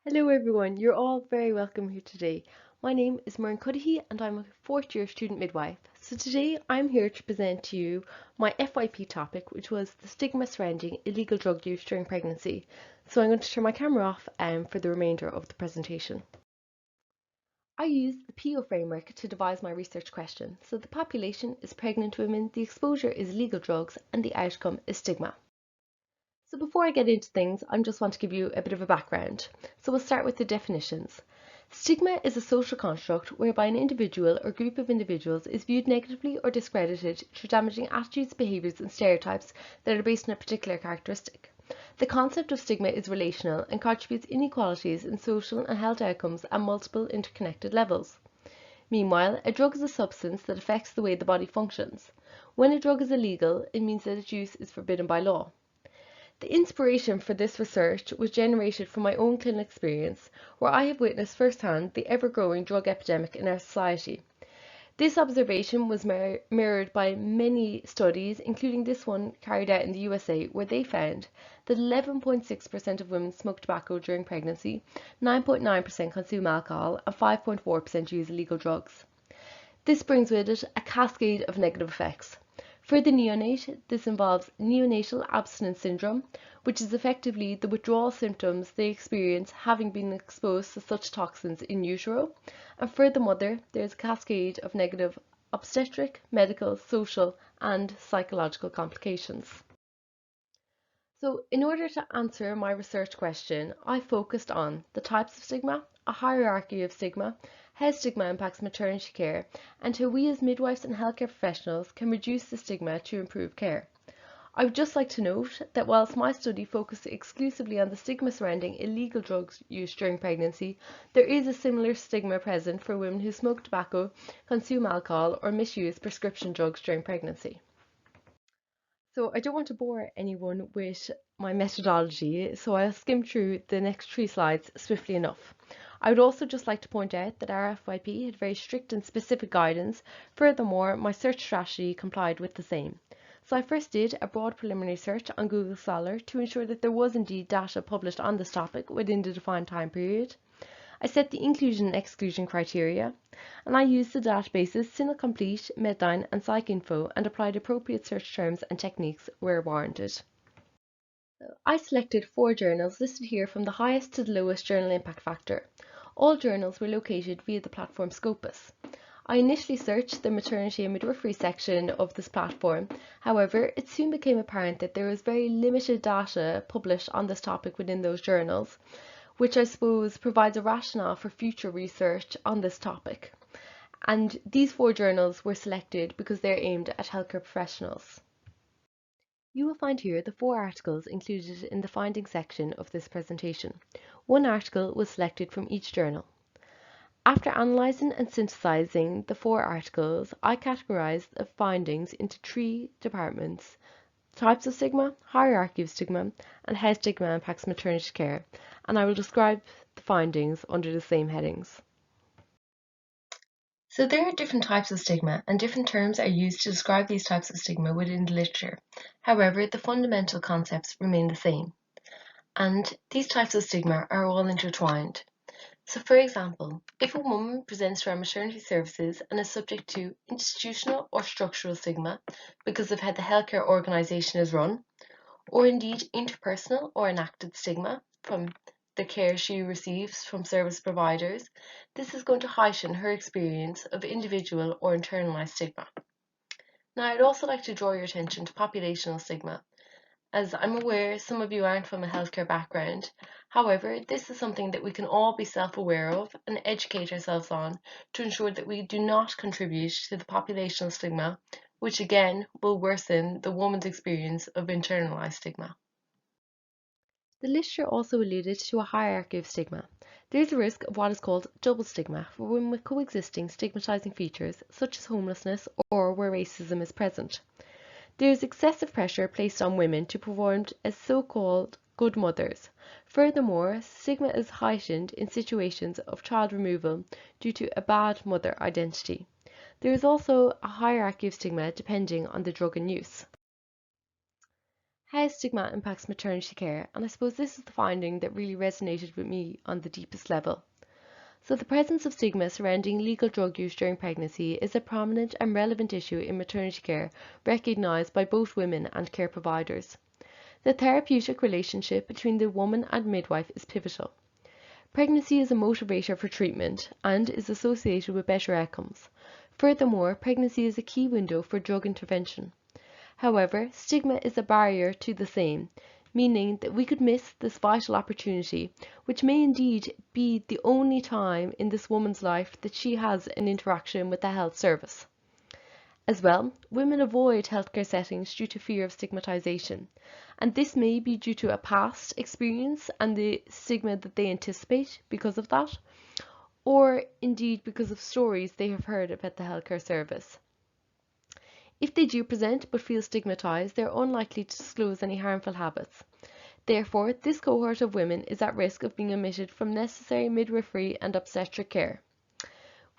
Hello everyone, you're all very welcome here today. My name is Muireann Cuddihy and I'm a fourth year student midwife. So today I'm here to present to you my FYP topic, which was the stigma surrounding illegal drug use during pregnancy. So I'm going to turn my camera off for the remainder of the presentation. I used the PO framework to devise my research question. So the population is pregnant women, the exposure is illegal drugs, and the outcome is stigma. So before I get into things, I just want to give you a bit of a background. So we'll start with the definitions. Stigma is a social construct whereby an individual or group of individuals is viewed negatively or discredited through damaging attitudes, behaviours and stereotypes that are based on a particular characteristic. The concept of stigma is relational and contributes inequalities in social and health outcomes at multiple interconnected levels. Meanwhile, a drug is a substance that affects the way the body functions. When a drug is illegal, it means that its use is forbidden by law. The inspiration for this research was generated from my own clinical experience, where I have witnessed firsthand the ever-growing drug epidemic in our society. This observation was mirrored by many studies, including this one carried out in the USA, where they found that 11.6% of women smoke tobacco during pregnancy, 9.9% consume alcohol, and 5.4% use illegal drugs. This brings with it a cascade of negative effects. For the neonate, this involves neonatal abstinence syndrome, which is effectively the withdrawal symptoms they experience having been exposed to such toxins in utero. And for the mother, there is a cascade of negative obstetric, medical, social, and psychological complications. So, in order to answer my research question, I focused on the types of stigma, a hierarchy of stigma, how stigma impacts maternity care, and how we as midwives and healthcare professionals can reduce the stigma to improve care. I would just like to note that whilst my study focused exclusively on the stigma surrounding illegal drugs use during pregnancy, there is a similar stigma present for women who smoke tobacco, consume alcohol, or misuse prescription drugs during pregnancy. So I don't want to bore anyone with my methodology, so I'll skim through the next 3 slides swiftly enough. I would also just like to point out that our FYP had very strict and specific guidance. Furthermore, my search strategy complied with the same. So I first did a broad preliminary search on Google Scholar to ensure that there was indeed data published on this topic within the defined time period. I set the inclusion and exclusion criteria, and I used the databases CINAHL-Complete, Medline and PsycInfo and applied appropriate search terms and techniques where warranted. I selected 4 journals listed here from the highest to the lowest journal impact factor. All journals were located via the platform Scopus. I initially searched the maternity and midwifery section of this platform. However, it soon became apparent that there was very limited data published on this topic within those journals, which I suppose provides a rationale for future research on this topic. And these 4 journals were selected because they're aimed at healthcare professionals. You will find here the 4 articles included in the findings section of this presentation. One article was selected from each journal. After analysing and synthesising the 4 articles, I categorised the findings into 3 departments: types of stigma, hierarchy of stigma, and how stigma impacts maternity care, and I will describe the findings under the same headings. So there are different types of stigma, and different terms are used to describe these types of stigma within the literature. However, the fundamental concepts remain the same, and these types of stigma are all intertwined. So for example, if a woman presents to our maternity services and is subject to institutional or structural stigma because of how the healthcare organisation is run, or indeed interpersonal or enacted stigma from the care she receives from service providers, this is going to heighten her experience of individual or internalised stigma. Now, I'd also like to draw your attention to populational stigma, as I'm aware some of you aren't from a healthcare background. However, this is something that we can all be self-aware of and educate ourselves on to ensure that we do not contribute to the populational stigma, which again will worsen the woman's experience of internalised stigma. The literature also alluded to a hierarchy of stigma. There is a risk of what is called double stigma for women with coexisting stigmatizing features such as homelessness or where racism is present. There is excessive pressure placed on women to perform as so-called good mothers. Furthermore, stigma is heightened in situations of child removal due to a bad mother identity. There is also a hierarchy of stigma depending on the drug in use. How stigma impacts maternity care, and I suppose this is the finding that really resonated with me on the deepest level. So the presence of stigma surrounding illegal drug use during pregnancy is a prominent and relevant issue in maternity care, recognised by both women and care providers. The therapeutic relationship between the woman and midwife is pivotal. Pregnancy is a motivator for treatment and is associated with better outcomes. Furthermore, pregnancy is a key window for drug intervention. However, stigma is a barrier to the same, meaning that we could miss this vital opportunity, which may indeed be the only time in this woman's life that she has an interaction with the health service. As well, women avoid healthcare settings due to fear of stigmatisation, and this may be due to a past experience and the stigma that they anticipate because of that, or indeed because of stories they have heard about the healthcare service. If they do present but feel stigmatised, they are unlikely to disclose any harmful habits. Therefore, this cohort of women is at risk of being omitted from necessary midwifery and obstetric care,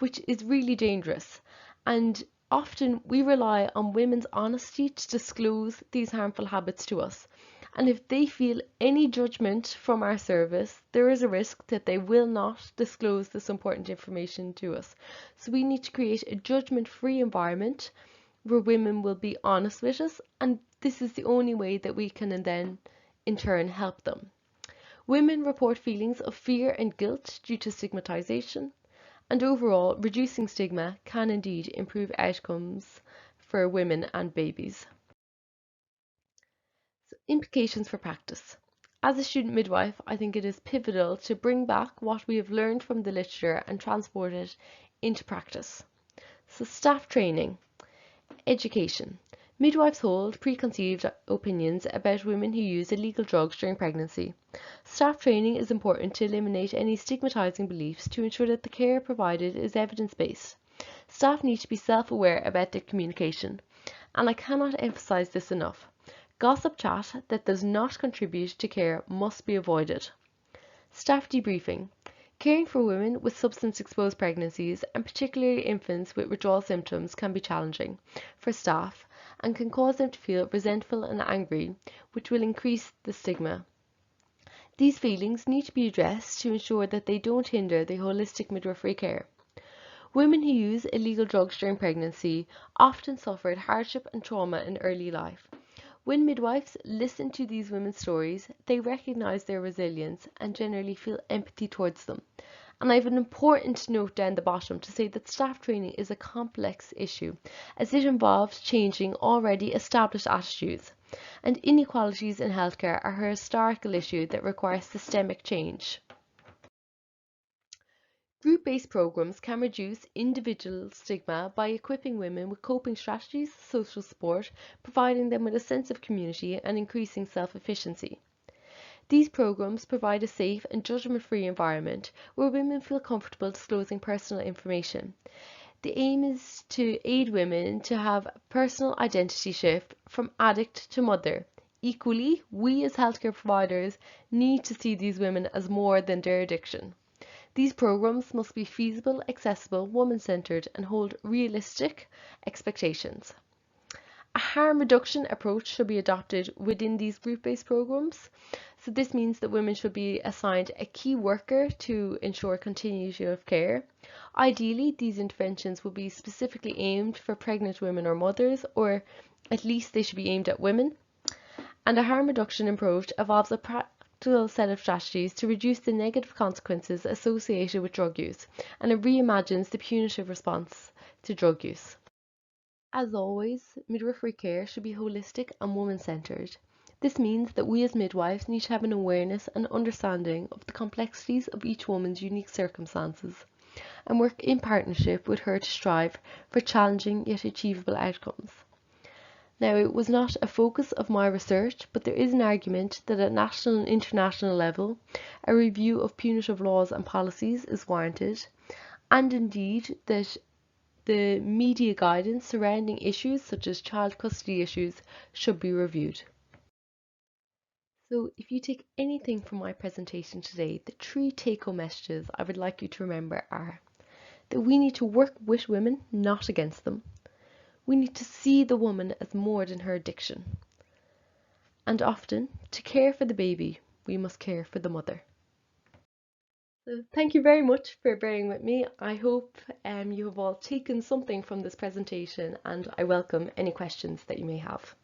which is really dangerous. And often we rely on women's honesty to disclose these harmful habits to us. And if they feel any judgment from our service, there is a risk that they will not disclose this important information to us. So we need to create a judgment-free environment where women will be honest with us, and this is the only way that we can then in turn help them. Women report feelings of fear and guilt due to stigmatisation, and overall reducing stigma can indeed improve outcomes for women and babies. So, implications for practice. As a student midwife, I think it is pivotal to bring back what we have learned from the literature and transport it into practice. So staff training. Education. Midwives hold preconceived opinions about women who use illegal drugs during pregnancy. Staff training is important to eliminate any stigmatising beliefs to ensure that the care provided is evidence-based. Staff need to be self-aware about their communication, and I cannot emphasise this enough. Gossip chat that does not contribute to care must be avoided. Staff debriefing. Caring for women with substance-exposed pregnancies, and particularly infants with withdrawal symptoms, can be challenging for staff and can cause them to feel resentful and angry, which will increase the stigma. These feelings need to be addressed to ensure that they don't hinder the holistic midwifery care. Women who use illegal drugs during pregnancy often suffered hardship and trauma in early life. When midwives listen to these women's stories, they recognise their resilience and generally feel empathy towards them. And I have an important note down the bottom to say that staff training is a complex issue, as it involves changing already established attitudes. And inequalities in healthcare are a historical issue that requires systemic change. Group-based programs can reduce individual stigma by equipping women with coping strategies, social support, providing them with a sense of community, and increasing self-efficacy. These programs provide a safe and judgment-free environment where women feel comfortable disclosing personal information. The aim is to aid women to have a personal identity shift from addict to mother. Equally, we as healthcare providers need to see these women as more than their addiction. These programs must be feasible, accessible, woman-centred, and hold realistic expectations. A harm reduction approach should be adopted within these group-based programs. So this means that women should be assigned a key worker to ensure continuity of care. Ideally, these interventions will be specifically aimed for pregnant women or mothers, or at least they should be aimed at women. And a harm reduction approach involves a practical set of strategies to reduce the negative consequences associated with drug use, and it reimagines the punitive response to drug use. As always, midwifery care should be holistic and woman-centred. This means that we as midwives need to have an awareness and understanding of the complexities of each woman's unique circumstances, and work in partnership with her to strive for challenging yet achievable outcomes. Now, it was not a focus of my research, but there is an argument that at national and international level, a review of punitive laws and policies is warranted, and indeed that the media guidance surrounding issues such as child custody issues should be reviewed. So if you take anything from my presentation today, the 3 take-home messages I would like you to remember are that we need to work with women, not against them. We need to see the woman as more than her addiction. And often, to care for the baby, we must care for the mother. So thank you very much for bearing with me. I hope you have all taken something from this presentation, and I welcome any questions that you may have.